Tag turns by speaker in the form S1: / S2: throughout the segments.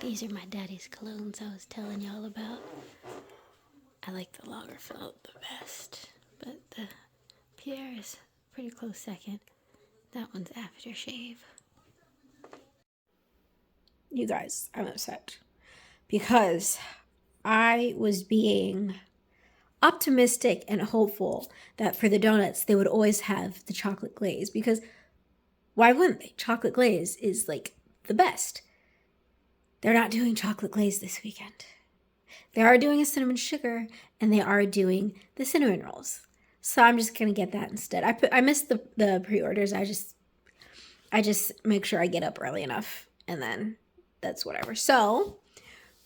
S1: These are my daddy's colognes I was telling y'all about. I like the Lagerfeld the best, but the Pierre is pretty close second. That one's aftershave. You guys, I'm upset because I was being optimistic and hopeful that for the donuts they would always have the chocolate glaze, because why wouldn't they? Chocolate glaze is like the best. They're not doing chocolate glaze this weekend. They are doing a cinnamon sugar, and they are doing the cinnamon rolls. So I'm just gonna get that instead. I missed the pre-orders. I just make sure I get up early enough, and then that's whatever. So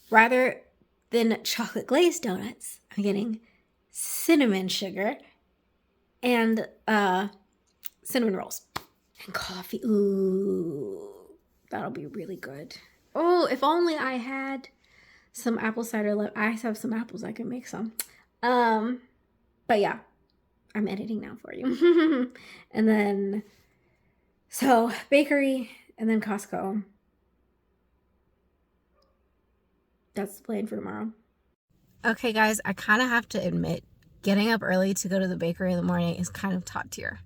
S1: rather than chocolate glazed donuts, I'm getting cinnamon sugar and cinnamon rolls and coffee. Ooh, that'll be really good. Oh, if only I had some apple cider left. I have some apples. I can make some. But yeah, I'm editing now for you. And then, so bakery and then Costco. That's the plan for tomorrow. Okay, guys, I kind of have to admit, getting up early to go to the bakery in the morning is kind of top tier.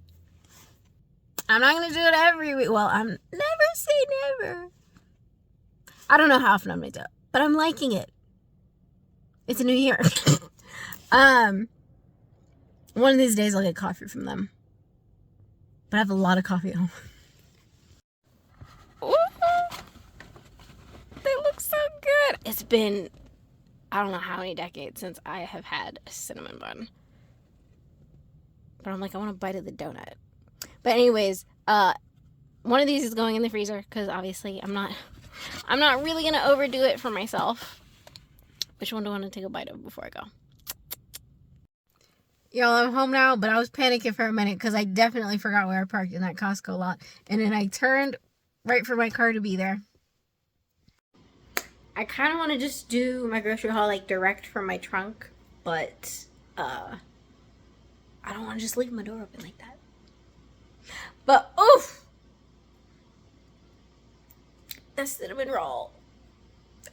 S1: I'm not going to do it every week. Well, I'm never say never. I don't know how often I'm going to do it, but I'm liking it. It's a new year. One of these days I'll get coffee from them. But I have a lot of coffee at home. Ooh, they look so good. It's been, I don't know how many decades since I have had a cinnamon bun. But I'm like, I want a bite of the donut. But anyways, one of these is going in the freezer because obviously I'm not really gonna overdo it for myself. Which one do I want to take a bite of before I go? Y'all, I'm home now, but I was panicking for a minute because I definitely forgot where I parked in that Costco lot. And then I turned right for my car to be there. I kind of want to just do my grocery haul like direct from my trunk, but I don't want to just leave my door open like that. But oof! The cinnamon roll.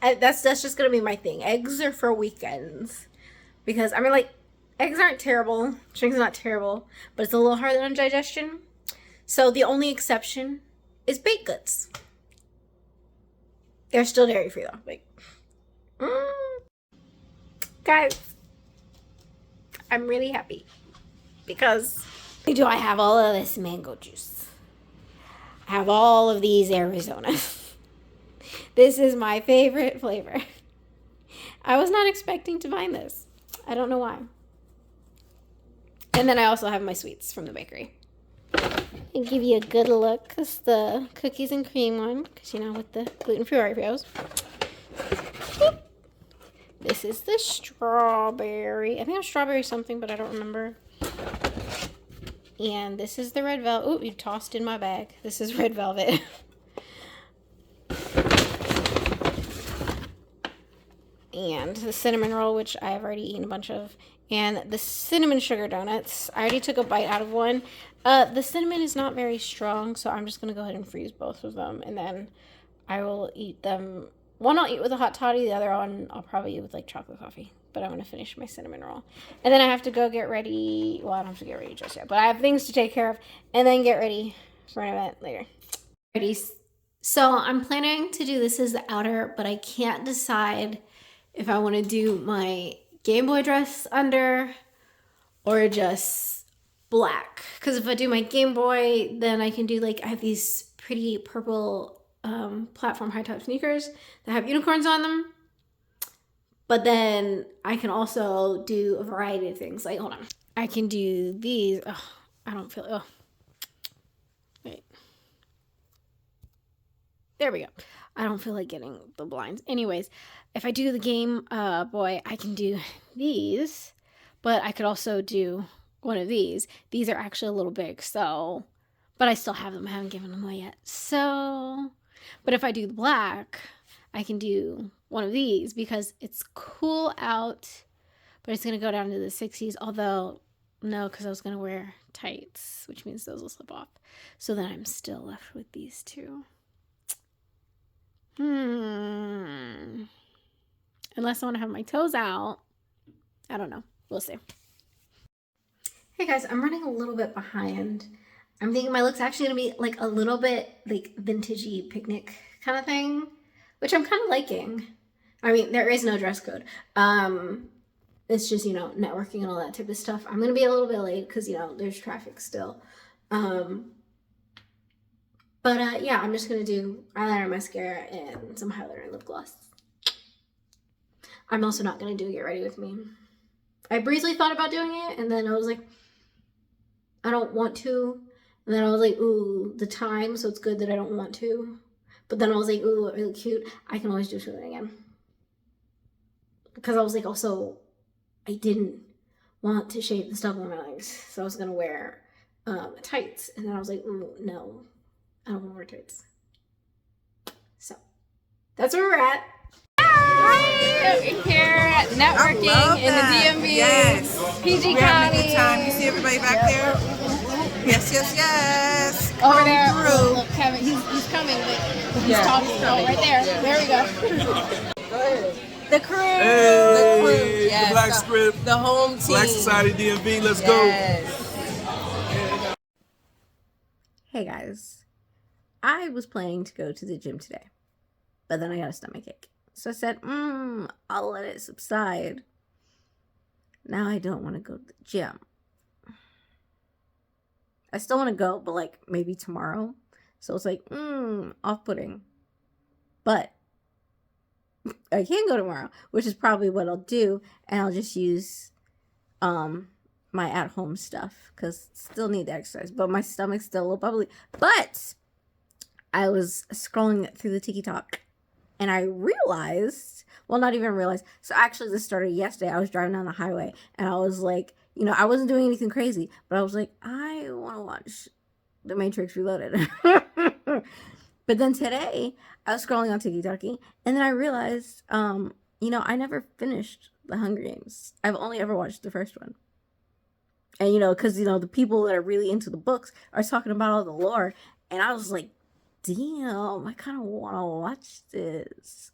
S1: That's just gonna be my thing. Eggs are for weekends. Because I mean, like, eggs aren't terrible. Chickens not terrible, but it's a little harder on digestion. So the only exception is baked goods. They're still dairy free though. Like, guys, I'm really happy because do I have all of this mango juice? I have all of these Arizonas. This is my favorite flavor. I was not expecting to find this. I don't know why. And then I also have my sweets from the bakery. And give you a good look. It's the cookies and cream one, because you know, with the gluten-free Oreos. This is the strawberry. I think it's strawberry something, but I don't remember. And this is the red velvet. Oh, you tossed in my bag. This is red velvet. And the cinnamon roll, which I've already eaten a bunch of. And the cinnamon sugar donuts. I already took a bite out of one. The cinnamon is not very strong, so I'm just going to go ahead and freeze both of them. And then I will eat them. One I'll eat with a hot toddy. The other one I'll probably eat with like chocolate coffee. But I'm going to finish my cinnamon roll. And then I have to go get ready. Well, I don't have to get ready just yet. But I have things to take care of. And then get ready for an event later. Ready. So I'm planning to do this as the outer, but I can't decide if I want to do my Game Boy dress under or just black. Because if I do my Game Boy, then I can do like, I have these pretty purple platform high top sneakers that have unicorns on them. But then I can also do a variety of things. Like, hold on. I can do these. Oh, I don't feel, oh. Wait. There we go. I don't feel like getting the blinds. Anyways, if I do the Game Boy, I can do these, but I could also do one of these. These are actually a little big, so, but I still have them. I haven't given them away yet. So, but if I do the black, I can do one of these because it's cool out, but it's going to go down to the 60s. Although, no, because I was going to wear tights, which means those will slip off. So then I'm still left with these two. Unless I want to have my toes out. I don't know. We'll see. Hey guys, I'm running a little bit behind. I'm thinking my look's actually going to be like a little bit like vintagey picnic kind of thing, which I'm kind of liking. I mean, there is no dress code. It's just, you know, networking and all that type of stuff. I'm going to be a little bit late because, you know, there's traffic still. But yeah, I'm just going to do eyeliner, mascara, and some highlighter and lip gloss. I'm also not going to do Get Ready With Me. I briefly thought about doing it, and then I was like, I don't want to. And then I was like, ooh, the time, so it's good that I don't want to. But then I was like, ooh, really cute. I can always do something again. Because I was like, also, I didn't want to shave the stuff on my legs. So I was going to wear tights. And then I was like, ooh, no, I don't want to wear tights. So that's where we're at. Hi! We're here networking in the DMV.
S2: Yes.
S1: PG
S2: We're having a good time.
S1: County.
S2: You see everybody back there? Yes, yes, yes.
S1: Over there.
S2: Through.
S1: Look, Kevin, he's coming, but he's talking. Oh, right there.
S2: Yeah.
S1: There we go. Go ahead. The crew.
S3: Hey,
S1: The crew. Yes.
S3: the Black Script,
S2: The home team.
S3: Black Society DMV, let's
S2: Yes.
S3: go.
S1: Hey guys, I was planning to go to the gym today, but then I got a stomachache. So I said, I'll let it subside. Now I don't want to go to the gym. I still want to go, but like maybe tomorrow. So it's like, off-putting. But I can go tomorrow, which is probably what I'll do. And I'll just use my at-home stuff because still need the exercise. But my stomach's still a little bubbly. But I was scrolling through the TikTok and I realized, well, not even realized. So actually this started yesterday. I was driving down the highway and I was like, you know, I wasn't doing anything crazy, but I was like, I want to watch The Matrix Reloaded. But then today I was scrolling on TikTok and then I realized, you know, I never finished The Hunger Games. I've only ever watched the first one. And, you know, because, you know, the people that are really into the books are talking about all the lore. And I was like, damn, I kind of want to watch this.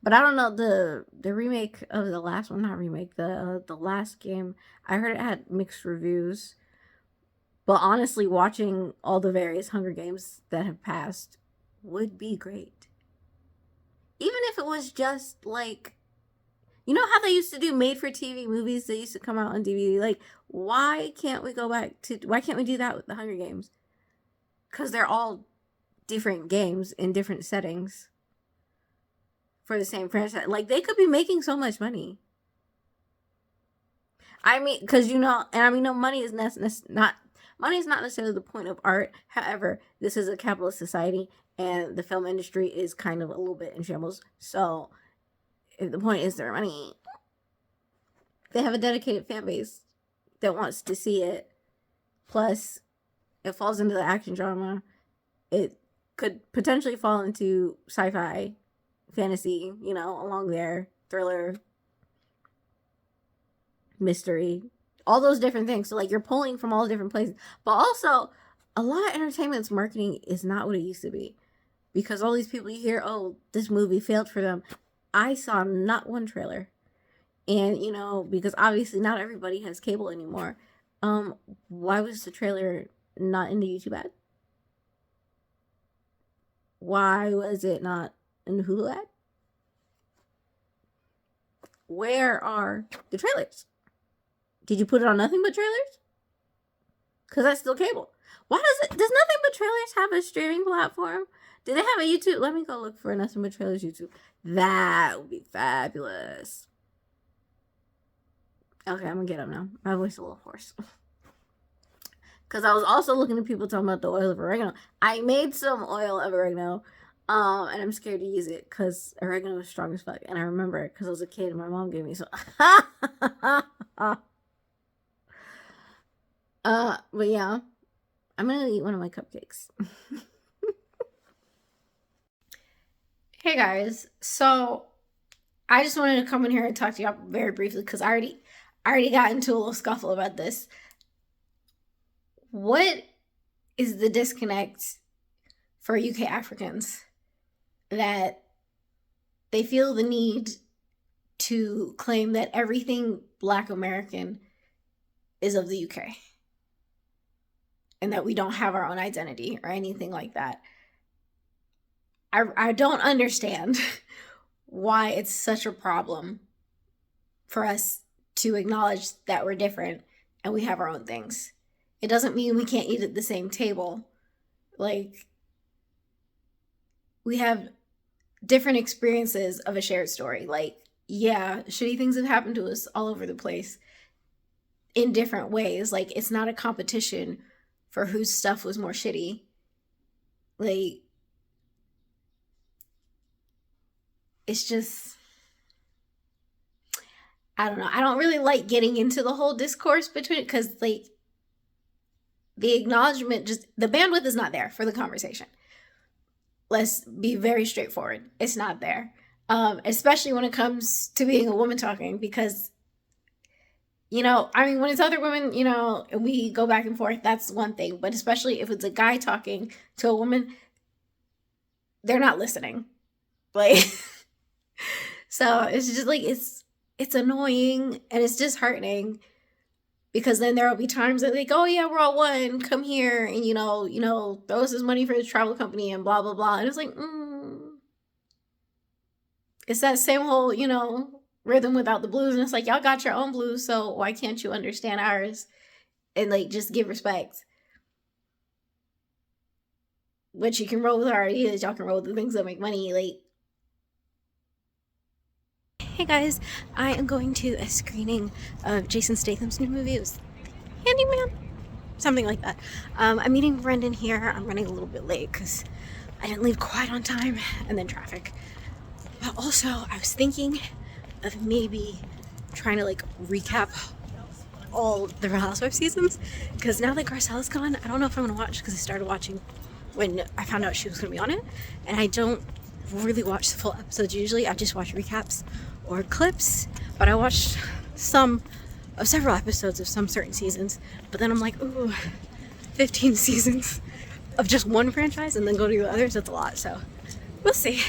S1: But I don't know, the remake of the last one, not remake, the last game, I heard it had mixed reviews. But honestly, watching all the various Hunger Games that have passed would be great. Even if it was just like, you know how they used to do made-for-TV movies that used to come out on DVD? Like, why can't we do that with the Hunger Games? Because they're all different games in different settings for the same franchise. Like, they could be making so much money. I mean, because, you know, and I mean, no, money is not necessarily the point of art. However, this is a capitalist society, and the film industry is kind of a little bit in shambles. So, if the point is their money, they have a dedicated fan base that wants to see it. Plus, it falls into the action genre. It could potentially fall into sci-fi, fantasy, you know, along there, thriller, mystery, all those different things. So, like, you're pulling from all different places. But also, a lot of entertainment's marketing is not what it used to be. Because all these people you hear, oh, this movie failed for them. I saw not one trailer. And, you know, because obviously not everybody has cable anymore. Why was the trailer not in the YouTube ad? Why was it not in the Hulu ad? Where are the trailers? Did you put it on Nothing But Trailers? Because that's still cable. Does Nothing But Trailers have a streaming platform? Do they have a YouTube? Let me go look for Nothing But Trailers YouTube. That would be fabulous. Okay, I'm going to get up now. My voice is a little hoarse. Because I was also looking at people talking about the oil of oregano. I made some oil of oregano. And I'm scared to use it because oregano is strong as fuck. And I remember it because I was a kid and my mom gave me some. But yeah, I'm gonna eat one of my cupcakes. Hey guys, so I just wanted to come in here and talk to y'all very briefly because I already got into a little scuffle about this. What is the disconnect for UK Africans that they feel the need to claim that everything Black American is of the UK and that we don't have our own identity or anything like that. I don't understand why it's such a problem for us to acknowledge that we're different and we have our own things. It doesn't mean we can't eat at the same table. Like, we have different experiences of a shared story. Like, yeah, shitty things have happened to us all over the place in different ways. Like, it's not a competition for whose stuff was more shitty. Like, it's just, I don't know. I don't really like getting into the whole discourse between it because, like, the acknowledgement, just the bandwidth is not there for the conversation. Let's be very straightforward. It's not there. Especially when it comes to being a woman talking, because, you know, I mean, when it's other women, you know, we go back and forth, that's one thing. But especially if it's a guy talking to a woman, they're not listening. Like, so it's just like, it's annoying and it's disheartening, because then there will be times that like, oh yeah, we're all one, come here and, you know, throw us this money for the travel company and blah, blah, blah. And it's like, it's that same whole, you know, rhythm without the blues. And it's like, y'all got your own blues, so why can't you understand ours and like just give respect? But you can roll with our ideas, y'all can roll with the things that make money. Like, hey guys, I am going to a screening of Jason Statham's new movie. It was Handyman, something like that. I'm meeting Brendan here. I'm running a little bit late because I didn't leave quite on time, and then traffic. But also, I was thinking of maybe trying to like recap all the Real Housewives seasons, because now that Garcella's gone, I don't know if I'm gonna watch, because I started watching when I found out she was gonna be on it, and I don't really watch the full episodes usually. I just watch recaps or clips, but I watched several episodes of some certain seasons, but then I'm like, ooh, 15 seasons of just one franchise and then go to the others, that's a lot, so we'll see.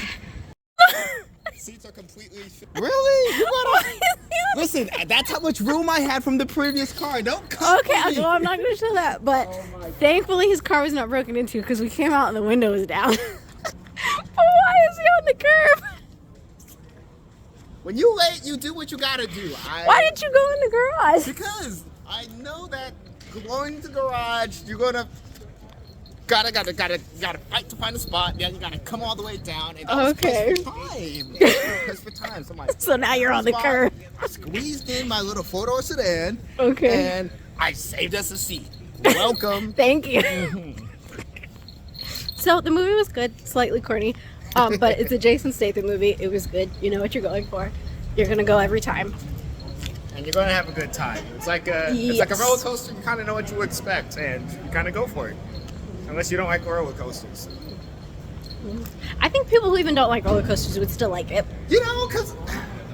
S4: Seats are completely really? You gotta... Listen, that's how much room I had from the previous car. Don't come.
S1: Okay, well, I'm not gonna show that, but thankfully his car was not broken into, because we came out and the window was down. But why is he on the curb?
S4: When you late, you do what you gotta do.
S1: Why didn't you go in the garage?
S4: Because I know that going to garage, you're gonna gotta fight to find a spot. Then you gotta come all the way down. And
S1: Okay.
S4: Press for time.
S1: So now you're on the curb.
S4: I squeezed in my little four-door sedan.
S1: Okay.
S4: And I saved us a seat. Welcome.
S1: Thank you. So the movie was good, slightly corny, but it's a Jason Statham movie. It was good. You know what you're going for. You're gonna go every time.
S4: And you're gonna have a good time. It's like a roller coaster. You kind of know what you expect, and you kind of go for it. Unless you don't like roller coasters.
S1: I think people who even don't like roller coasters would still like it.
S4: You know, because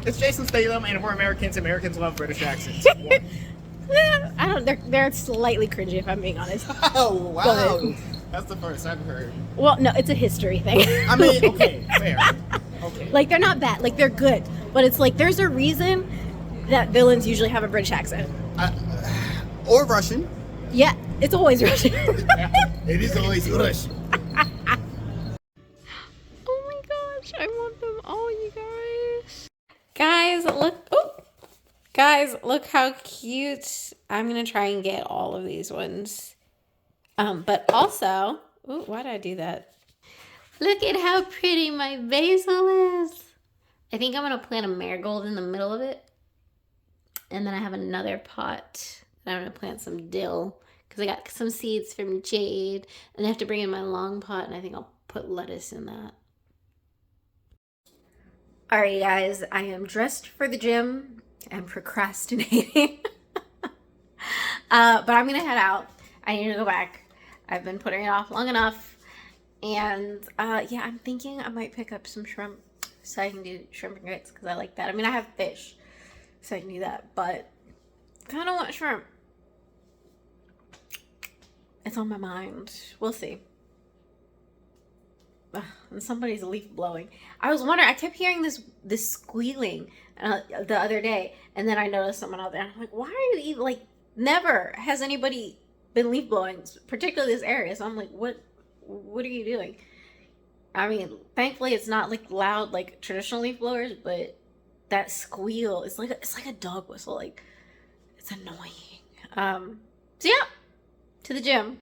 S4: it's Jason Statham, and we're Americans. Americans love British accents.
S1: I don't. They're slightly cringy, if I'm being honest.
S4: Oh wow.
S1: But,
S4: that's the first I've heard.
S1: Well, no, it's a history thing.
S4: I mean, okay, fair. Okay.
S1: Like, they're not bad. Like, they're good. But it's like, there's a reason that villains usuly have a British accent.
S4: Or Russian.
S1: Yeah, it's always Russian.
S4: It is always Russian.
S1: Oh my gosh, I want them all, you guys. Guys, look. Oh, guys, look how cute. I'm going to try and get all of these ones. But also, ooh, why did I do that? Look at how pretty my basil is. I think I'm going to plant a marigold in the middle of it. And then I have another pot that I'm going to plant some dill, because I got some seeds from Jade. And I have to bring in my long pot, and I think I'll put lettuce in that. Alright guys, I am dressed for the gym and procrastinating. But I'm going to head out. I need to go back. I've been putting it off long enough. And yeah, I'm thinking I might pick up some shrimp so I can do shrimp and grits, because I like that. I mean, I have fish, so I can do that, but I kind of want shrimp. It's on my mind. We'll see. and somebody's leaf blowing. I was wondering, I kept hearing this squealing the other day, and then I noticed someone out there. I'm like, why are you even, like, never has anybody been leaf blowing, particularly this area. So I'm like, what are you doing? I mean, thankfully it's not like loud like traditional leaf blowers, but that squeal, it's like a dog whistle. Like, it's annoying. So yeah, to the gym.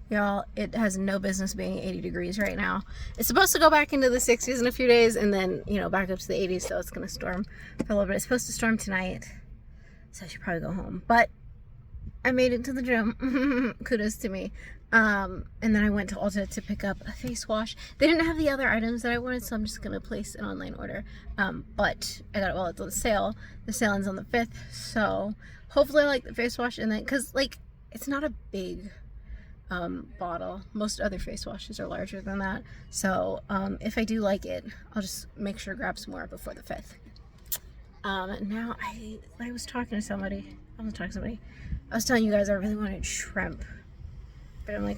S1: Y'all, it has no business being 80 degrees right now. It's supposed to go back into the 60s in a few days and then, you know, back up to the 80s, so it's going to storm for a little bit. It's supposed to storm tonight, so I should probably go home. But I made it to the gym. Kudos to me. And then I went to Ulta to pick up a face wash. They didn't have the other items that I wanted, so I'm just going to place an online order. But I got it while it's on sale. The sale ends on the 5th, so hopefully I like the face wash. And then, because, like, it's not a big bottle. Most other face washes are larger than that. So if I do like it, I'll just make sure to grab some more before the 5th. Now I was talking to somebody. I was telling you guys I really wanted shrimp. But I'm like,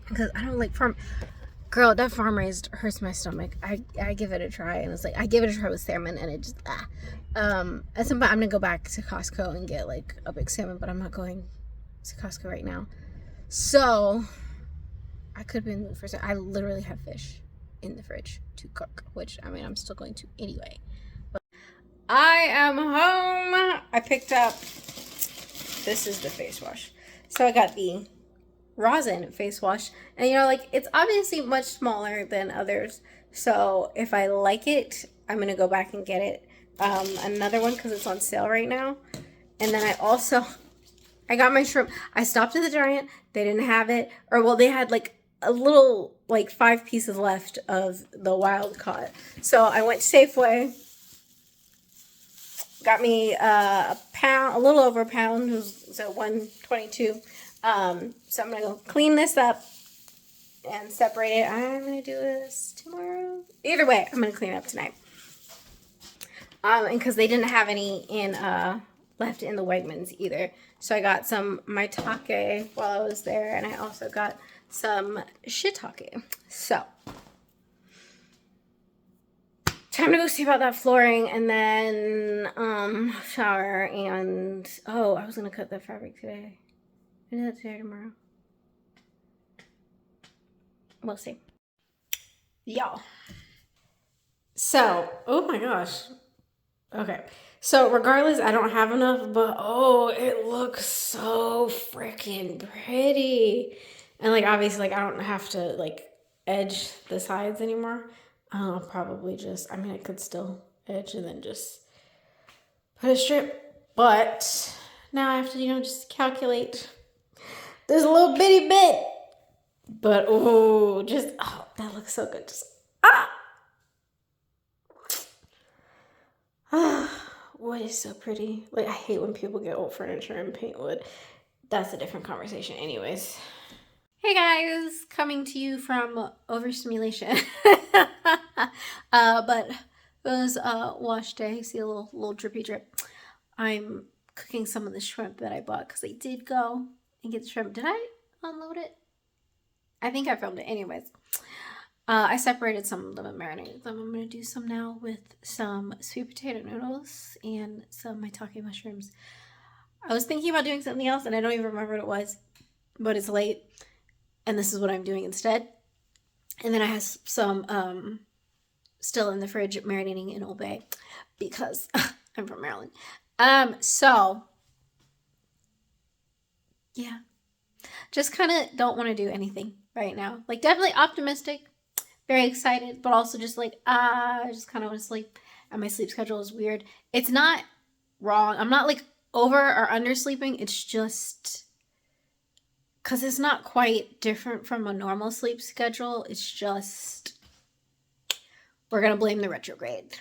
S1: because I don't like farm. Girl, that farm raised hurts my stomach. I give it a try, and it's like I give it a try with salmon, and it just At some point, I'm gonna go back to Costco and get like a big salmon, but I'm not going to Costco right now. So I could be in the mood for some. I literally have fish in the fridge to cook, which I mean I'm still going to anyway. But I am home. I picked up. This is the face wash. So I got the rosin face wash, and you know, like, it's obviously much smaller than others, so if I like it, I'm gonna go back and get it another one because it's on sale right now. And then I got my shrimp. I stopped at the Giant. They didn't have it, or well, they had like a little, like 5 pieces left of the wild caught, so I went to Safeway, got me a little over a pound, so 122. So I'm gonna go clean this up and separate it. I'm gonna do this tomorrow. Either way, I'm gonna clean it up tonight. And because they didn't have any left in the Wegmans either, so I got some maitake while I was there, and I also got some shiitake. So time to go see about that flooring, and then shower, and I was gonna cut the fabric today. I do that today or tomorrow. We'll see. Y'all. So, oh my gosh. Okay. So regardless, I don't have enough, but it looks so freaking pretty. And like, obviously, like, I don't have to like edge the sides anymore. I'll probably just, I mean, I could still edge and then just put a strip, but now I have to, just calculate. There's a little bitty bit, but that looks so good. Just wood is so pretty. Like, I hate when people get old furniture and paint wood. That's a different conversation, anyways. Hey guys, coming to you from overstimulation. But it was wash day. See a little drippy drip. I'm cooking some of the shrimp that I bought because I did go and get the shrimp. Did I unload it? I think I filmed it. Anyways, I separated some of them and marinated them. I'm going to do some now with some sweet potato noodles and some maitake mushrooms. I was thinking about doing something else, and I don't even remember what it was, but it's late, and this is what I'm doing instead. And then I have some still in the fridge marinating in Old Bay because I'm from Maryland. So yeah, just kind of don't want to do anything right now. Like, definitely optimistic, very excited, but also just like, I just kind of want to sleep, and my sleep schedule is weird. It's not wrong. I'm not like over or under sleeping. It's just because it's not quite different from a normal sleep schedule. It's just, we're going to blame the retrograde.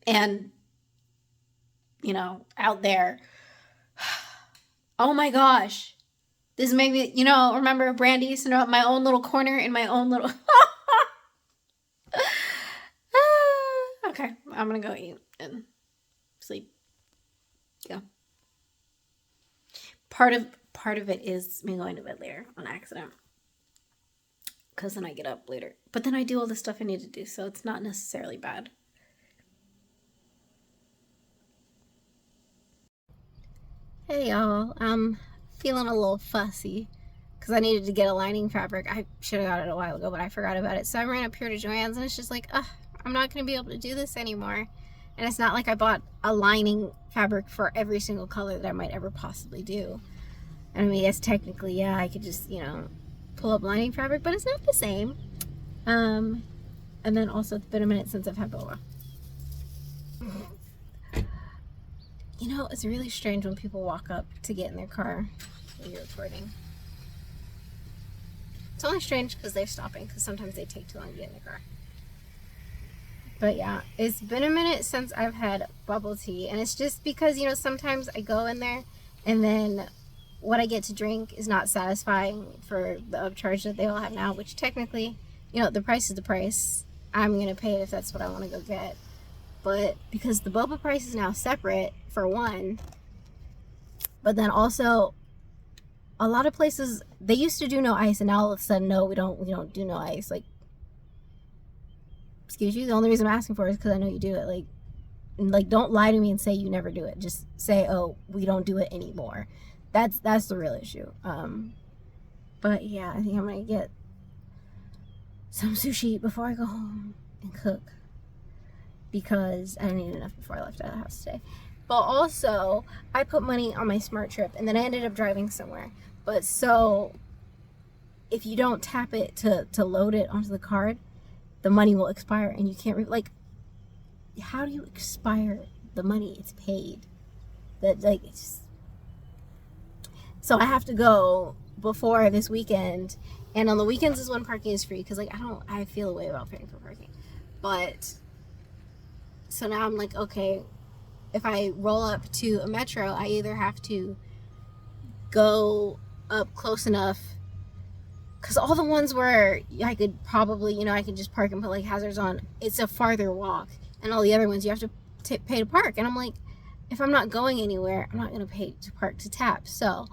S1: And, out there, oh my gosh, this made me, remember Brandy used to know my own little corner in my own little, okay, I'm gonna go eat and sleep. Yeah. Part part of it is me going to bed later on accident. Because then I get up later. But then I do all the stuff I need to do, so it's not necessarily bad. Hey y'all, I'm feeling a little fussy because I needed to get a lining fabric. I should have got it a while ago, but I forgot about it. So I ran up here to Joann's and it's just like, I'm not going to be able to do this anymore. And it's not like I bought a lining fabric for every single color that I might ever possibly do. And I mean, yes, technically, yeah, I could just, you know, pull up lining fabric, but it's not the same. And then also it's been a minute since I've had boba. You know, it's really strange when people walk up to get in their car when you're recording. It's only strange because they're stopping, because sometimes they take too long to get in their car. But yeah, it's been a minute since I've had bubble tea, and it's just because, you know, sometimes I go in there and then what I get to drink is not satisfying for the upcharge that they all have now, which technically, you know, the price is the price. I'm going to pay it if that's what I want to go get. But because the boba price is now separate, for one, but then also a lot of places, they used to do no ice, and now all of a sudden, no, we don't do no ice. Like, excuse you, the only reason I'm asking for it is because I know you do it. Like don't lie to me and say you never do it. Just say, oh, we don't do it anymore. That's the real issue. But yeah, I think I'm gonna get some sushi before I go home and cook, because I didn't eat enough before I left out of the house today. But also, I put money on my Smart Trip, and then I ended up driving somewhere. But so, if you don't tap it to load it onto the card, the money will expire, and you can't, like, how do you expire the money? It's paid. That, like, it's just... So I have to go before this weekend, and on the weekends is when parking is free, because, like, I feel a way about paying for parking. But, so now I'm like, okay, if I roll up to a metro, I either have to go up close enough, because all the ones where I could probably, you know, I could just park and put like hazards on, it's a farther walk, and all the other ones you have to pay to park. And I'm like, if I'm not going anywhere, I'm not going to pay to park to tap. So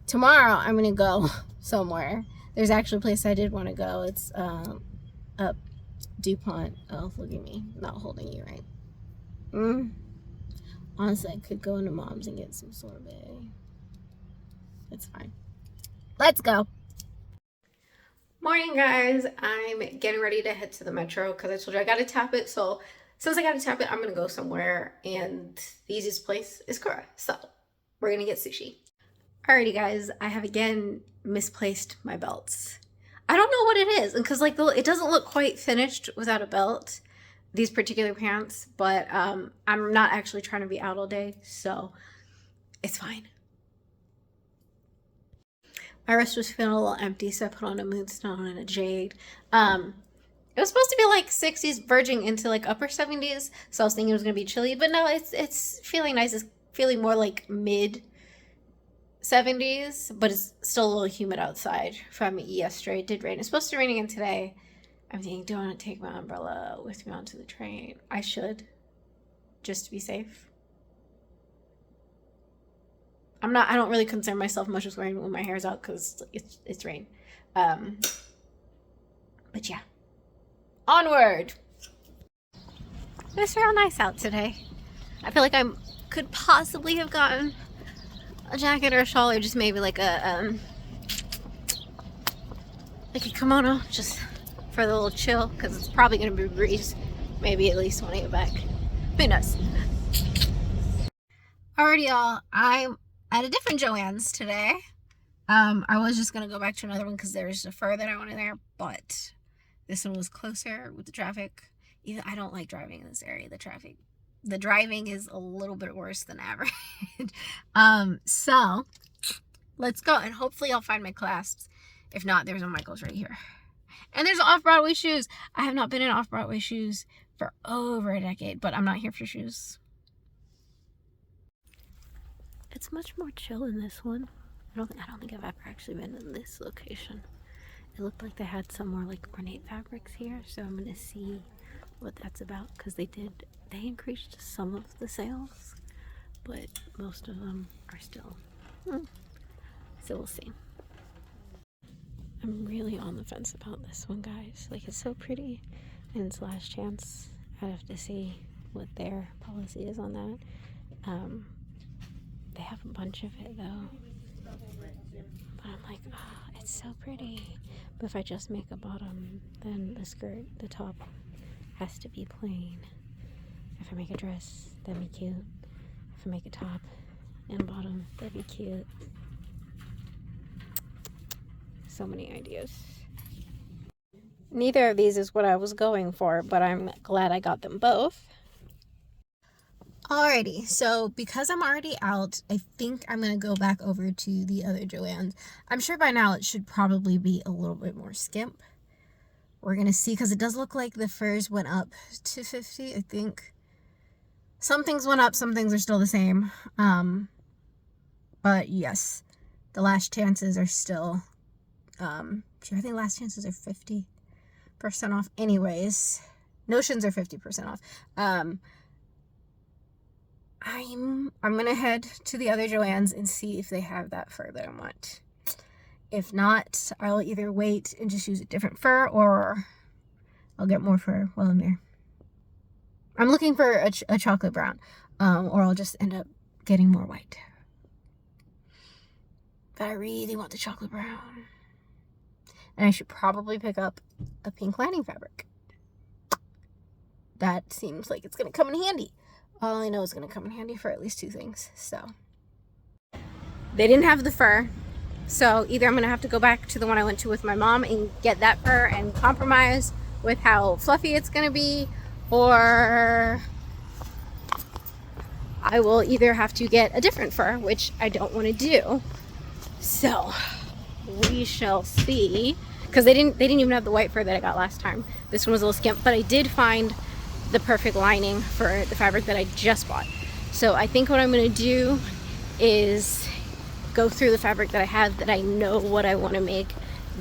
S1: tomorrow I'm going to go somewhere. There's actually a place I did want to go. It's up DuPont. Oh, look at me, not holding you right. Honestly, I could go into Mom's and get some sorbet. It's fine. Let's go. Morning, guys. I'm getting ready to head to the metro because I told you I got to tap it. So since I got to tap it, I'm going to go somewhere. And the easiest place is Kura. So we're going to get sushi. Alrighty, guys. I have again misplaced my belts. I don't know what it is. Because like it doesn't look quite finished without a belt, these particular pants, but I'm not actually trying to be out all day, so it's fine. My wrist was feeling a little empty, so I put on a moonstone and a jade. It was supposed to be like 60s, verging into like upper 70s, so I was thinking it was gonna be chilly, but no, it's feeling nice. It's feeling more like mid 70s, but it's still a little humid outside from yesterday. It did rain. It's supposed to rain again today. I'm thinking, do I want to take my umbrella with me onto the train? I should, just to be safe. I don't really concern myself much with wearing when my hair's out because it's rain. But yeah, onward. It's real nice out today. I feel like I could possibly have gotten a jacket or a shawl, or just maybe like a kimono, just for the little chill, because it's probably going to be a breeze. Maybe at least when I get back. Who knows? Alrighty, y'all. I'm at a different Joann's today. I was just going to go back to another one because there was a fur that I wanted there, but this one was closer with the traffic. Even I don't like driving in this area. The driving is a little bit worse than average. So let's go, and hopefully I'll find my clasps. If not, there's a Michael's right here. And there's off-Broadway shoes. I have not been in off-Broadway shoes for over a decade, but I'm not here for shoes. It's much more chill in this one. I don't think I've ever actually been in this location. It looked like they had some more like ornate fabrics here, so I'm gonna see what that's about, because they increased some of the sales, but most of them are still So we'll see. I'm really on the fence about this one, guys. Like, it's so pretty, and it's last chance. I have to see what their policy is on that. They have a bunch of it, though. But I'm like, oh, it's so pretty. But if I just make a bottom, then the skirt, the top, has to be plain. If I make a dress, that'd be cute. If I make a top and bottom, that'd be cute. So many ideas. Neither of these is what I was going for, but I'm glad I got them both. Alrighty, so because I'm already out, I think I'm going to go back over to the other Joann's. I'm sure by now it should probably be a little bit more skimp. We're going to see, because it does look like the furs went up to $50, I think. Some things went up, some things are still the same. But yes, the last chances are still, I think last chances are 50% off anyways. Notions are 50% off. I'm gonna head to the other Joann's and see if they have that fur that I want. If not, I'll either wait and just use a different fur, or I'll get more fur while I'm there. I'm looking for a chocolate brown, or I'll just end up getting more white. But I really want the chocolate brown. And I should probably pick up a pink lining fabric. That seems like it's gonna come in handy. All I know is going to come in handy for at least 2 things, so. They didn't have the fur, so either I'm going to have to go back to the one I went to with my mom and get that fur and compromise with how fluffy it's going to be, or I will either have to get a different fur, which I don't want to do. So, we shall see. Because they didn't even have the white fur that I got last time. This one was a little skimp, but I did find the perfect lining for the fabric that I just bought. So I think what I'm going to do is go through the fabric that I have that I know what I want to make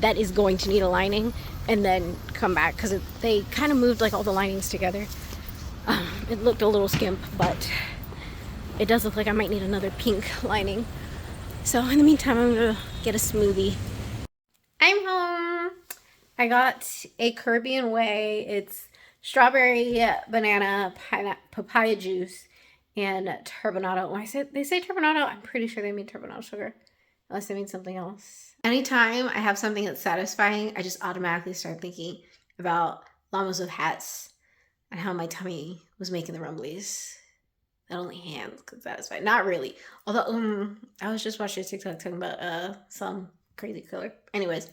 S1: that is going to need a lining, and then come back, because they kind of moved like all the linings together. It looked a little skimp, but it does look like I might need another pink lining. So in the meantime, I'm going to get a smoothie. I'm home. I got a Caribbean Way. It's strawberry, banana, papaya juice, and turbinado. When they say turbinado, I'm pretty sure they mean turbinado sugar, unless they mean something else. Anytime I have something that's satisfying, I just automatically start thinking about llamas with hats and how my tummy was making the rumblies. That only hands could satisfy. Not really. Although, I was just watching a TikTok talking about some crazy color. Anyways,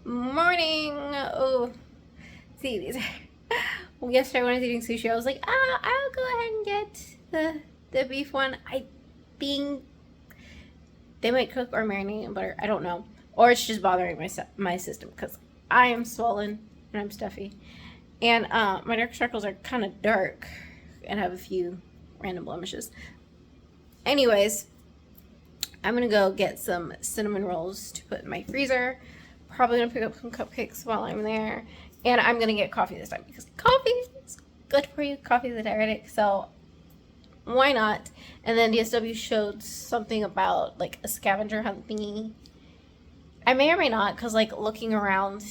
S1: morning. Oh, see these. Well, yesterday when I was eating sushi, I was like, I'll go ahead and get the beef one. I think they might cook or marinate in butter. I don't know. Or it's just bothering my system, because I am swollen and I'm stuffy. And my dark circles are kind of dark and have a few random blemishes. Anyways, I'm going to go get some cinnamon rolls to put in my freezer. Probably going to pick up some cupcakes while I'm there. And I'm going to get coffee this time, because coffee is good for you. Coffee is a diuretic, so why not? And then DSW showed something about, like, a scavenger hunt thingy. I may or may not, because, like, looking around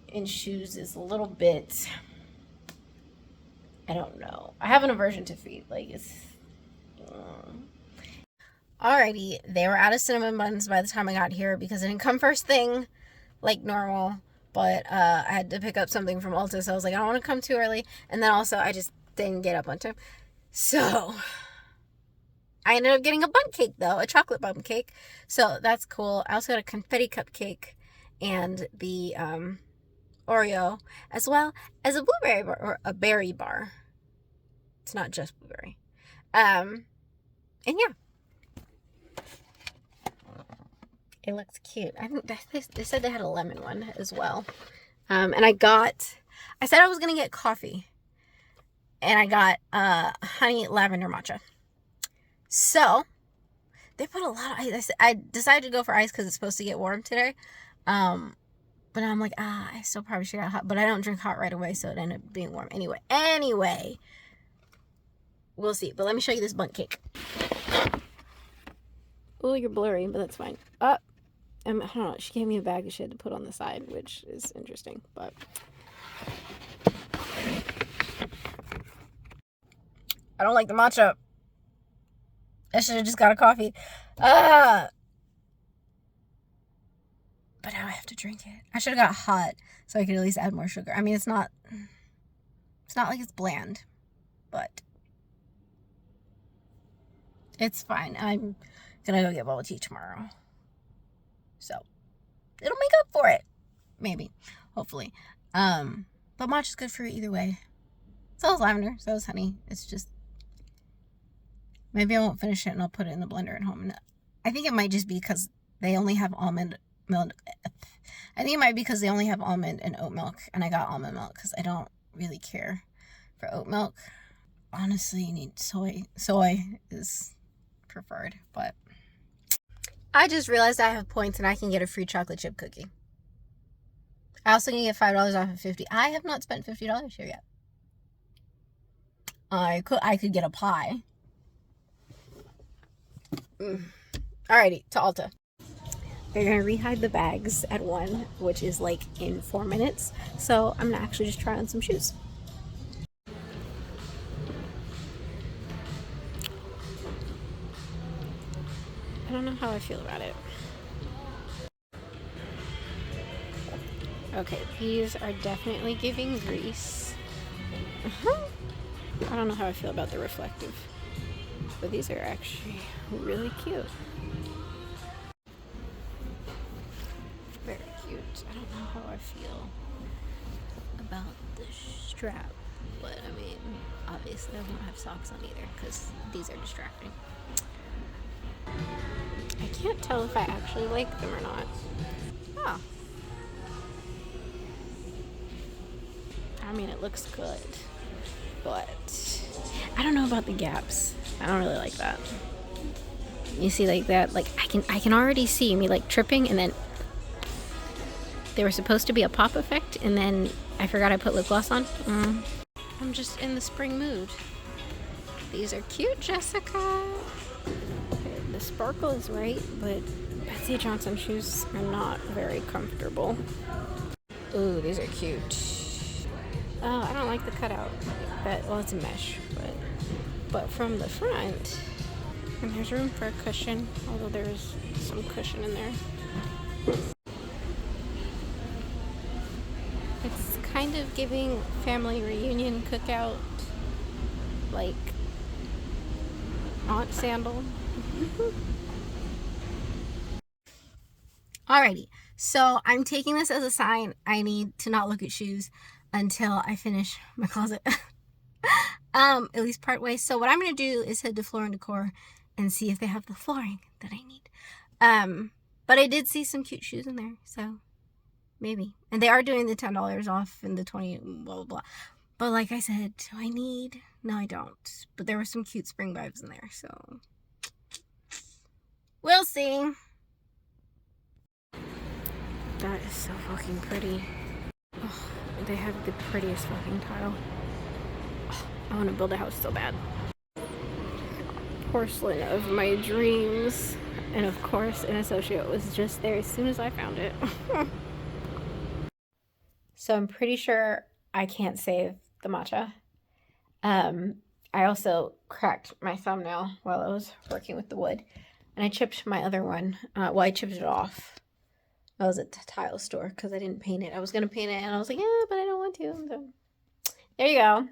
S1: in shoes is a little bit, I don't know. I have an aversion to feet. Like, it's... Alrighty, they were out of cinnamon buns by the time I got here, because it didn't come first thing like normal. But I had to pick up something from Ulta, so I was like, I don't want to come too early. And then also, I just didn't get up on time. So, I ended up getting a bundt cake, though. A chocolate bundt cake. So, that's cool. I also got a confetti cupcake and the Oreo, as well as a blueberry bar, or a berry bar. It's not just blueberry. And yeah. It looks cute. I think they said they had a lemon one as well. And I said I was going to get coffee. And I got honey lavender matcha. So, they put a lot of ice. I decided to go for ice because it's supposed to get warm today. But I'm like, I still probably should get hot. But I don't drink hot right away, so it ended up being warm. Anyway. We'll see. But let me show you this bundt cake. Oh, you're blurry, but that's fine. I don't know. She gave me a bag that she had to put on the side, which is interesting, but... I don't like the matcha. I should have just got a coffee. But now I have to drink it. I should have got hot so I could at least add more sugar. I mean, it's not like it's bland, but it's fine. I'm gonna go get bubble tea tomorrow. So it'll make up for it. Maybe. Hopefully. But matcha's good for you either way. So is lavender, so is honey. It's just, maybe I won't finish it and I'll put it in the blender at home. And I think it might just be because they only have almond milk. I think it might be because they only have almond and oat milk, and I got almond milk because I don't really care for oat milk. Honestly, you need soy. Soy is preferred, but I just realized I have points and I can get a free chocolate chip cookie. I also can get $5 off of 50. I have not spent $50 here yet. I could get a pie. Alrighty, to Ulta. They're gonna rehide the bags at 1, which is like in 4 minutes. So I'm gonna actually just try on some shoes. I don't know how I feel about it. Okay, these are definitely giving grease. I don't know how I feel about the reflective, but these are actually really cute. Very cute. I don't know how I feel about the strap, but I mean, obviously I won't have socks on either because these are distracting. I can't tell if I actually like them or not. Oh. I mean, it looks good, but I don't know about the gaps. I don't really like that. You see, like that, like I can already see me like tripping, and then they were supposed to be a pop effect, and then I forgot I put lip gloss on. I'm just in the spring mood. These are cute, Jessica. Okay, the sparkle is right, but Betsy Johnson shoes are not very comfortable. Ooh, these are cute. Oh, I don't like the cutout. Well, it's a mesh, but from the front, and there's room for a cushion, although there's some cushion in there. It's kind of giving family reunion cookout, like aunt sandal. Alrighty, so I'm taking this as a sign I need to not look at shoes until I finish my closet. At least part way. So what I'm going to do is head to Floor & Decor and see if they have the flooring that I need. But I did see some cute shoes in there, so maybe. And they are doing the $10 off and the 20 blah blah blah. But like I said, do I need? No, I don't. But there were some cute spring vibes in there, so we'll see. That is so fucking pretty. Oh, they have the prettiest fucking tile. Oh, I want to build a house so bad. Porcelain of my dreams. And of course, an associate was just there as soon as I found it. So I'm pretty sure I can't save the matcha. I also cracked my thumbnail while I was working with the wood. And I chipped my other one. Well, I chipped it off. I was at the tile store because I didn't paint it. I was going to paint it and I was like, yeah, but I don't want to. So there you go.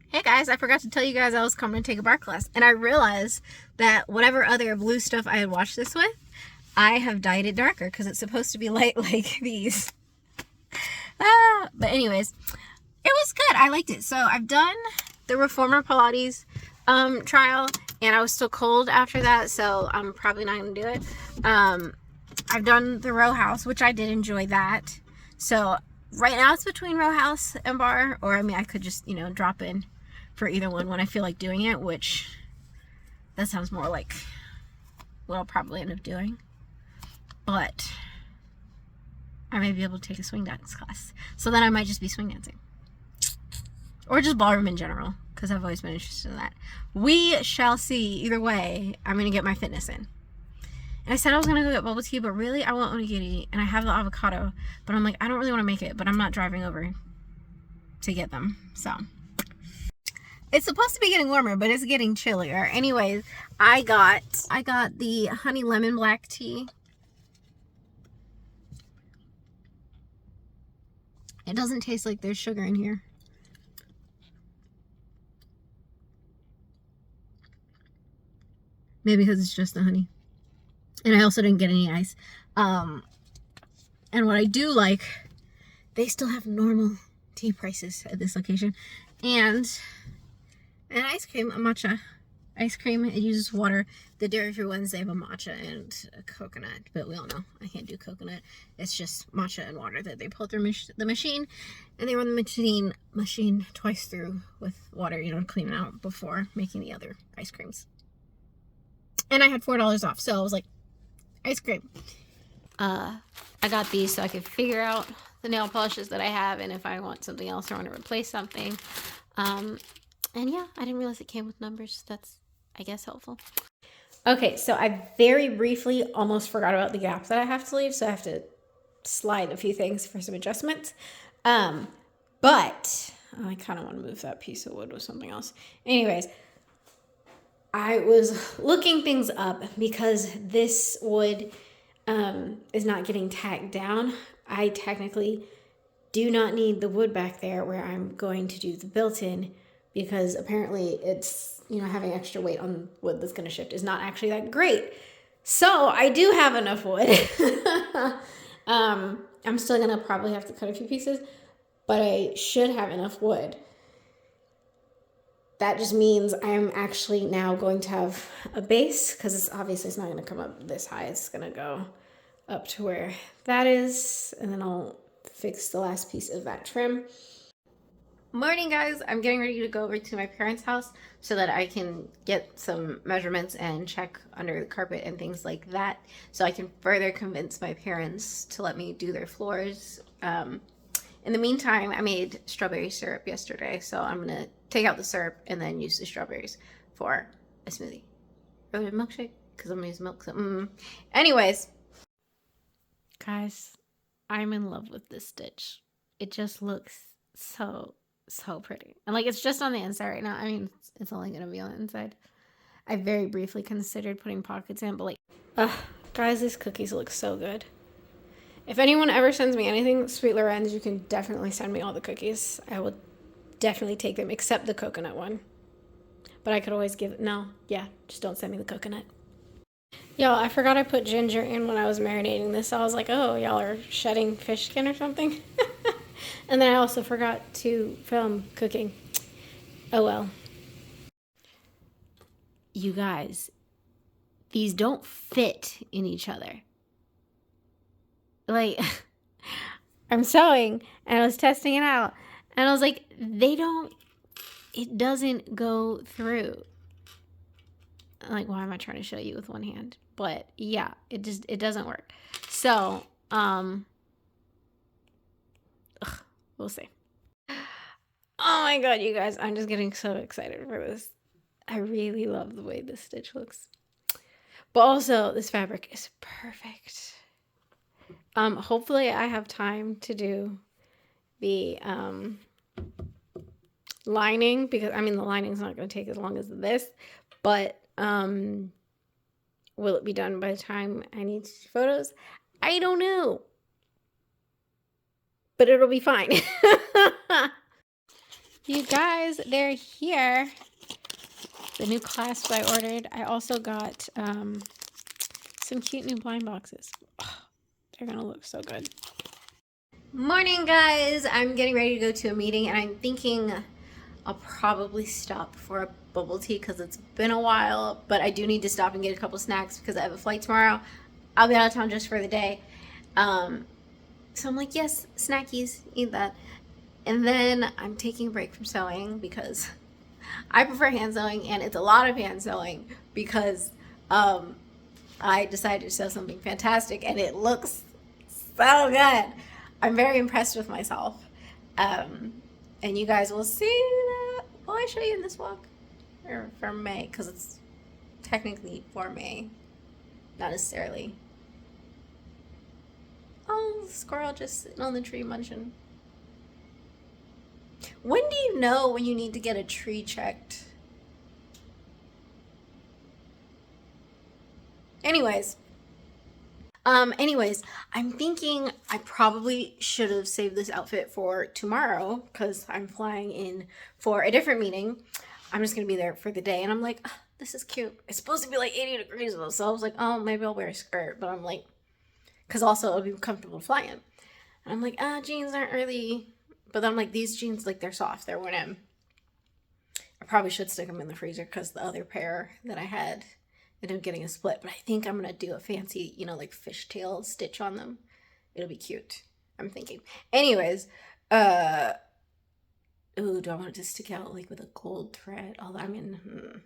S1: Hey guys, I forgot to tell you guys I was coming to take a bar class. And I realized that whatever other blue stuff I had washed this with, I have dyed it darker because it's supposed to be light like these. But anyways, it was good. I liked it. So I've done the Reformer Pilates trial, and I was still cold after that, so I'm probably not going to do it. I've done the row house, which I did enjoy that. So right now it's between row house and bar, or I mean, I could just, you know, drop in for either one when I feel like doing it, which that sounds more like what I'll probably end up doing. But I may be able to take a swing dance class. So then I might just be swing dancing. or just ballroom in general, because I've always been interested in that. We shall see. Either way, I'm gonna get my fitness in. And I said I was gonna go get bubble tea, but really I want onigiri, and I have the avocado, but I'm like, I don't really want to make it, but I'm not driving over to get them. So it's supposed to be getting warmer, but it's getting chillier. Anyways, I got the honey lemon black tea. It doesn't taste like there's sugar in here. Maybe because it's just the honey. And I also didn't get any ice. And what I do like, they still have normal tea prices at this location. And an ice cream, a matcha ice cream. It uses water. The dairy-free ones, they have a matcha and a coconut. But we all know I can't do coconut. It's just matcha and water that they pull through the machine. And they run the machine twice through with water, you know, to clean it out before making the other ice creams. And I had $4 off, so I was like, ice cream. I got these so I could figure out the nail polishes that I have and if I want something else or want to replace something. And yeah, I didn't realize it came with numbers. That's, I guess, helpful. Okay, so I very briefly almost forgot about the gap that I have to leave, so I have to slide a few things for some adjustments. But I kind of want to move that piece of wood with something else. Anyways, I was looking things up because this wood is not getting tacked down. I technically do not need the wood back there where I'm going to do the built-in, because apparently it's, you know, having extra weight on wood that's going to shift is not actually that great. So I do have enough wood. I'm still going to probably have to cut a few pieces, but I should have enough wood. That just means I'm actually now going to have a base, because it's obviously it's not going to come up this high. It's going to go up to where that is, and then I'll fix the last piece of that trim. Morning, guys. I'm getting ready to go over to my parents' house so that I can get some measurements and check under the carpet and things like that, so I can further convince my parents to let me do their floors. In the meantime, I made strawberry syrup yesterday, so I'm going to take out the syrup and then use the strawberries for a smoothie. Or a milkshake, because I'm going to use milk. So, Anyways, guys, I'm in love with this stitch. It just looks so pretty. And like, it's just on the inside right now. I mean, it's only going to be on the inside. I very briefly considered putting pockets in, but like, guys, these cookies look so good. If anyone ever sends me anything, Sweet Lorenz, you can definitely send me all the cookies. I will definitely take them, except the coconut one. But I could always just don't send me the coconut. Y'all, I forgot I put ginger in when I was marinating this. I was like, oh, y'all are shedding fish skin or something. And then I also forgot to film cooking. Oh well. You guys, these don't fit in each other. Like, I'm sewing and I was testing it out and I was like, it doesn't go through. Like, why am I trying to show you with one hand? But yeah, it doesn't work. So, we'll see. Oh my God, you guys, I'm just getting so excited for this. I really love the way this stitch looks. But also, this fabric is perfect. Hopefully I have time to do the lining, because I mean the lining's not going to take as long as this, but will it be done by the time I need to see photos? I don't know, but it'll be fine. You guys, they're here. The new clasps I ordered. I also got some cute new blind boxes. They're gonna look so good. Morning, guys. I'm getting ready to go to a meeting and I'm thinking I'll probably stop for a bubble tea because it's been a while, but I do need to stop and get a couple snacks because I have a flight tomorrow. I'll be out of town just for the day. So I'm like, yes, snackies, eat that. And then I'm taking a break from sewing because I prefer hand sewing, and it's a lot of hand sewing because I decided to sew something fantastic and it looks so good. I'm very impressed with myself. And And you guys will see that. Will I show you in this vlog? Or for May, because it's technically for May. Not necessarily. Oh, the squirrel just sitting on the tree munching. When do you know when you need to get a tree checked? Anyways, I'm thinking I probably should have saved this outfit for tomorrow because I'm flying in for a different meeting. I'm just gonna be there for the day, and I'm like, oh, this is cute. It's supposed to be like 80 degrees though, so I was like, oh, maybe I'll wear a skirt, but I'm like, because also it'll be comfortable to fly in. And I'm like, jeans aren't really, but then I'm like, these jeans, like, they're soft, they're worn in. I probably should stick them in the freezer because the other pair that I had ended up getting a split, but I think I'm gonna do a fancy, you know, like fishtail stitch on them. It'll be cute, I'm thinking. Anyways, ooh, do I want it to stick out like with a gold thread? Although I mean,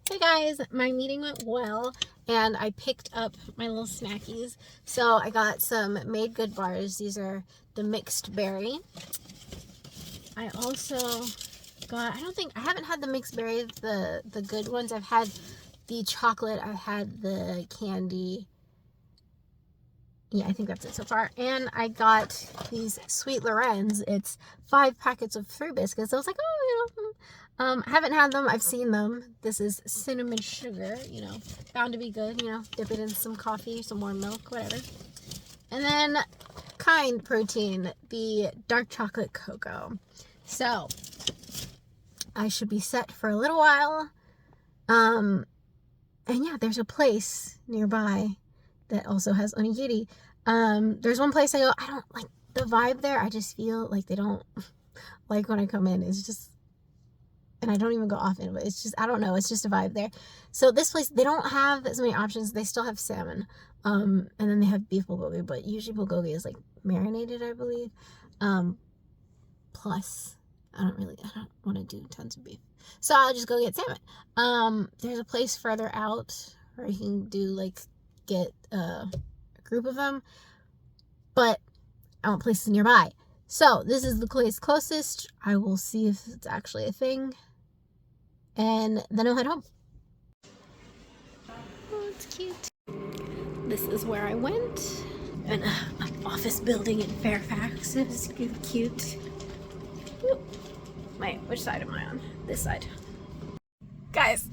S1: Hey guys, my meeting went well, and I picked up my little snackies. So I got some made good bars. These are the mixed berry. I also got, I haven't had the mixed berry, the good ones. I've had the chocolate, I've had the candy. Yeah, I think that's it so far. And I got these Sweet Lorenz. It's 5 packets of fruit biscuits. I was like, oh, you know, I haven't had them. I've seen them. This is cinnamon sugar, you know, bound to be good, you know, dip it in some coffee, some warm milk, whatever. And then Kind Protein, the dark chocolate cocoa. So I should be set for a little while. And yeah, there's a place nearby that also has onigiri. There's one place I go, I don't like the vibe there. I just feel like they don't like when I come in. It's just, and I don't even go often, but it's just, I don't know. It's just a vibe there. So this place, they don't have as many options. They still have salmon. And then they have beef bulgogi, but usually bulgogi is like marinated, I believe. Plus, I don't want to do tons of beef. So I'll just go get salmon. There's a place further out where you can do like, get a group of them, but I want places nearby. So this is the place closest. I will see if it's actually a thing, and then I'll head home. Oh, it's cute. This is where I went. An office building in Fairfax. It's really cute. Wait, which side am I on? This side. Guys,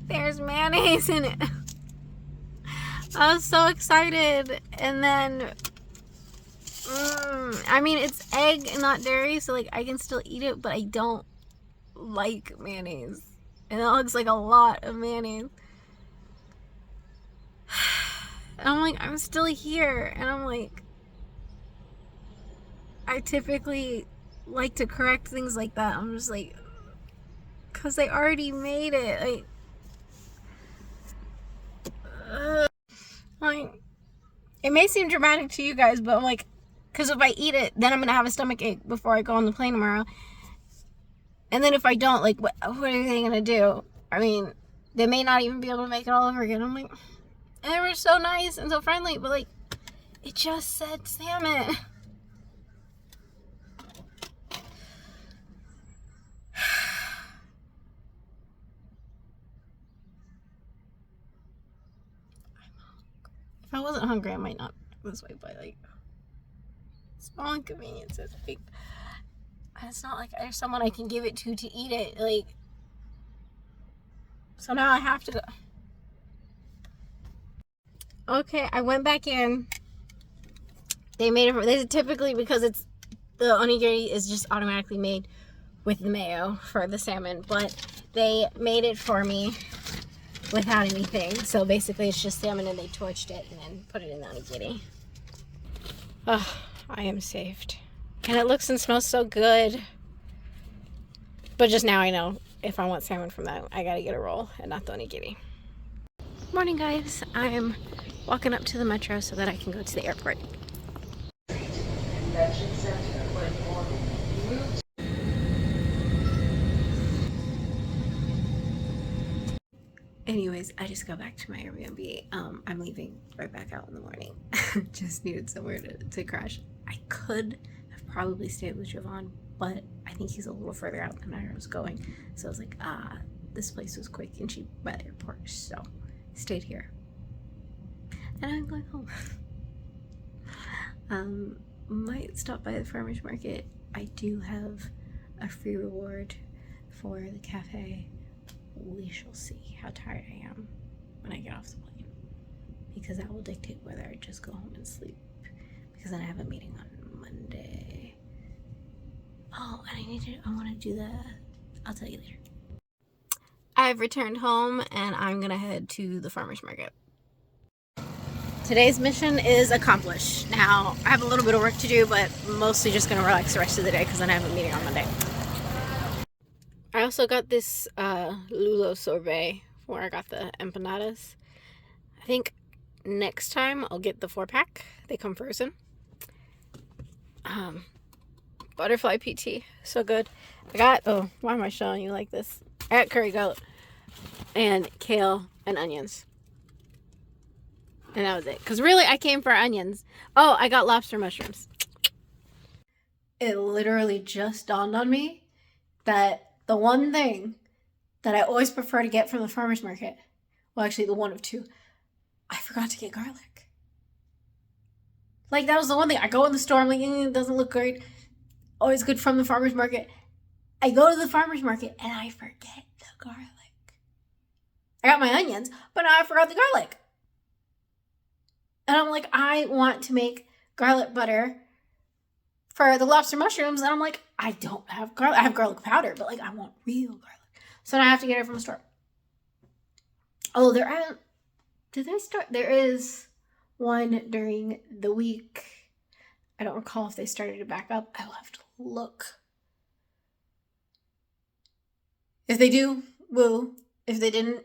S1: there's mayonnaise in it. I was so excited, and then I mean, it's egg and not dairy, so like I can still eat it, but I don't like mayonnaise, and it looks like a lot of mayonnaise. And I'm like, I'm still here, and I'm like, I typically like to correct things like that. I'm just like, because they already made it, like, it may seem dramatic to you guys, but I'm like, because if I eat it, then I'm gonna have a stomach ache before I go on the plane tomorrow. And then if I don't, like, what are they gonna do? I mean, they may not even be able to make it all over again. I'm like, and they were so nice and so friendly, but like, it just said salmon. If I wasn't hungry, I might not go this way, but like, small inconveniences. Like, it's not like there's someone I can give it to eat it. Like, so now I have to go. Okay, I went back in. They made it. They typically, because it's the onigiri is just automatically made with the mayo for the salmon, but they made it for me without anything. So basically it's just salmon, and they torched it and then put it in the onigiri. Oh, I am saved. And it looks and smells so good. But just now I know if I want salmon from that, I gotta get a roll and not the onigiri. Morning, guys. I'm walking up to the metro so that I can go to the airport. Anyways, I just got back to my Airbnb. I'm leaving right back out in the morning. Just needed somewhere to crash. I could have probably stayed with Javon, but I think he's a little further out than I was going. So I was like, this place was quick and cheap by the airport, so I stayed here. And I'm going home. Might stop by the farmer's market. I do have a free reward for the cafe. We shall see how tired I am when I get off the plane, because that will dictate whether I just go home and sleep, because then I have a meeting on Monday. Oh, and I want to do the, I'll tell you later. I've returned home and I'm gonna head to the farmer's market. Today's mission is accomplished. Now, I have a little bit of work to do, but mostly just gonna relax the rest of the day because then I have a meeting on Monday. I also got this lulo sorbet where I got the empanadas. I think next time I'll get the 4-pack. They come frozen. Butterfly PT, so good. I got, oh, why am I showing you like this? I got curry goat and kale and onions. And that was it. Because really, I came for onions. Oh, I got lobster mushrooms. It literally just dawned on me that the one thing that I always prefer to get from the farmer's market, well, actually the one of two, I forgot to get garlic. Like, that was the one thing. I go in the store, I'm like, it doesn't look great. Always good from the farmer's market. I go to the farmer's market and I forget the garlic. I got my onions, but now I forgot the garlic. And I'm like, I want to make garlic butter for the lobster mushrooms. And I'm like, I don't have garlic. I have garlic powder, but like, I want real garlic. So now I have to get it from the store. Oh, did they start? There is one during the week. I don't recall if they started it back up. I will have to look. If they do, woo. If they didn't,